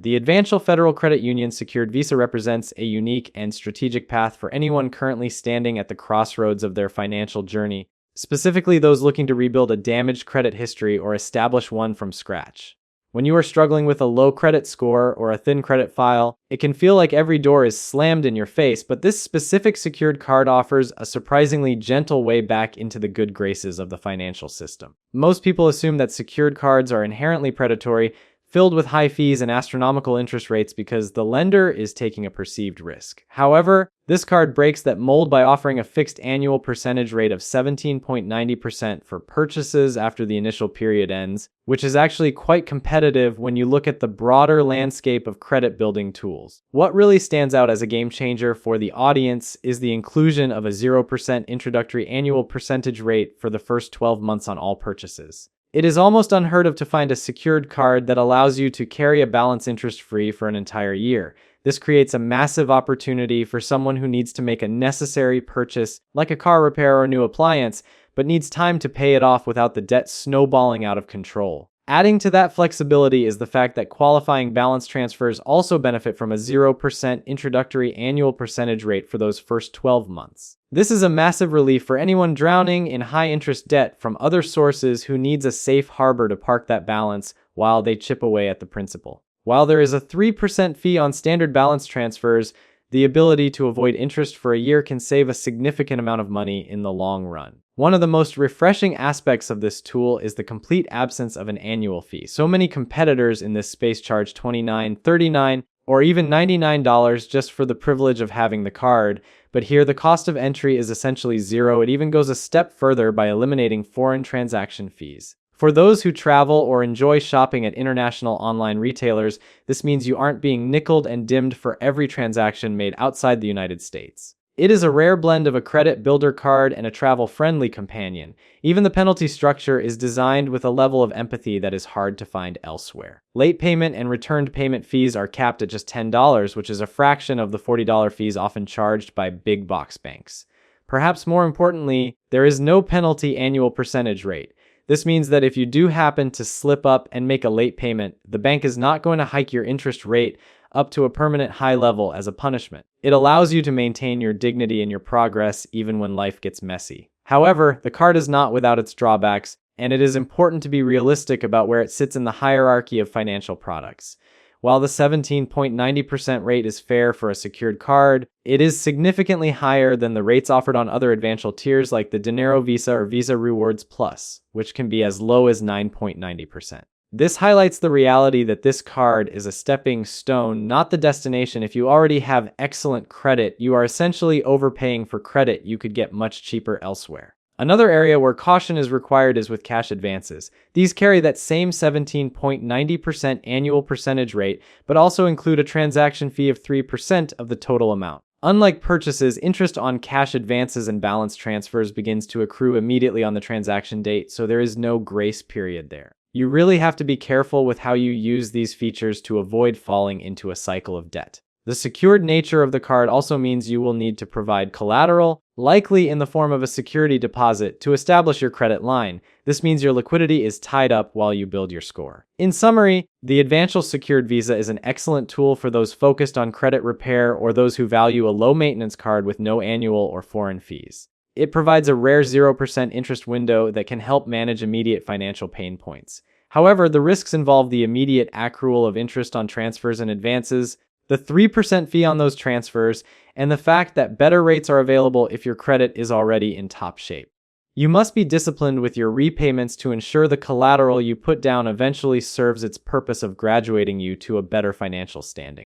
The Advancial Federal Credit Union Secured Visa represents a unique and strategic path for anyone currently standing at the crossroads of their financial journey, specifically those looking to rebuild a damaged credit history or establish one from scratch. When you are struggling with a low credit score or a thin credit file, it can feel like every door is slammed in your face, but this specific secured card offers a surprisingly gentle way back into the good graces of the financial system. Most people assume that secured cards are inherently predatory, filled with high fees and astronomical interest rates because the lender is taking a perceived risk. However, this card breaks that mold by offering a fixed annual percentage rate of 17.90% for purchases after the initial period ends, which is actually quite competitive when you look at the broader landscape of credit building tools. What really stands out as a game changer for the audience is the inclusion of a 0% introductory annual percentage rate for the first 12 months on all purchases. It is almost unheard of to find a secured card that allows you to carry a balance interest-free for an entire year. This creates a massive opportunity for someone who needs to make a necessary purchase, like a car repair or new appliance, but needs time to pay it off without the debt snowballing out of control. Adding to that flexibility is the fact that qualifying balance transfers also benefit from a 0% introductory annual percentage rate for those first 12 months. This is a massive relief for anyone drowning in high-interest debt from other sources who needs a safe harbor to park that balance while they chip away at the principal. While there is a 3% fee on standard balance transfers, the ability to avoid interest for a year can save a significant amount of money in the long run. One of the most refreshing aspects of this tool is the complete absence of an annual fee. So many competitors in this space charge $29, $39, or even $99 just for the privilege of having the card, but here the cost of entry is essentially zero. It even goes a step further by eliminating foreign transaction fees. For those who travel or enjoy shopping at international online retailers, this means you aren't being nickeled and dimmed for every transaction made outside the United States. It is a rare blend of a credit builder card and a travel-friendly companion. Even the penalty structure is designed with a level of empathy that is hard to find elsewhere. Late payment and returned payment fees are capped at just $10, which is a fraction of the $40 fees often charged by big box banks. Perhaps more importantly, there is no penalty annual percentage rate. This means that if you do happen to slip up and make a late payment, the bank is not going to hike your interest rate up to a permanent high level as a punishment. It allows you to maintain your dignity and your progress even when life gets messy. However, the card is not without its drawbacks, and it is important to be realistic about where it sits in the hierarchy of financial products. While the 17.90% rate is fair for a secured card, it is significantly higher than the rates offered on other Advancial tiers like the Dinero Visa or Visa Rewards Plus, which can be as low as 9.90%. This highlights the reality that this card is a stepping stone, not the destination. If you already have excellent credit, you are essentially overpaying for credit you could get much cheaper elsewhere. Another area where caution is required is with cash advances. These carry that same 17.90% annual percentage rate, but also include a transaction fee of 3% of the total amount. Unlike purchases, interest on cash advances and balance transfers begins to accrue immediately on the transaction date, so there is no grace period there. You really have to be careful with how you use these features to avoid falling into a cycle of debt. The secured nature of the card also means you will need to provide collateral, likely in the form of a security deposit, to establish your credit line. This means your liquidity is tied up while you build your score. In summary, the Advancial Secured Visa is an excellent tool for those focused on credit repair or those who value a low-maintenance card with no annual or foreign fees. It provides a rare 0% interest window that can help manage immediate financial pain points. However, the risks involve the immediate accrual of interest on transfers and advances, the 3% fee on those transfers, and the fact that better rates are available if your credit is already in top shape. You must be disciplined with your repayments to ensure the collateral you put down eventually serves its purpose of graduating you to a better financial standing.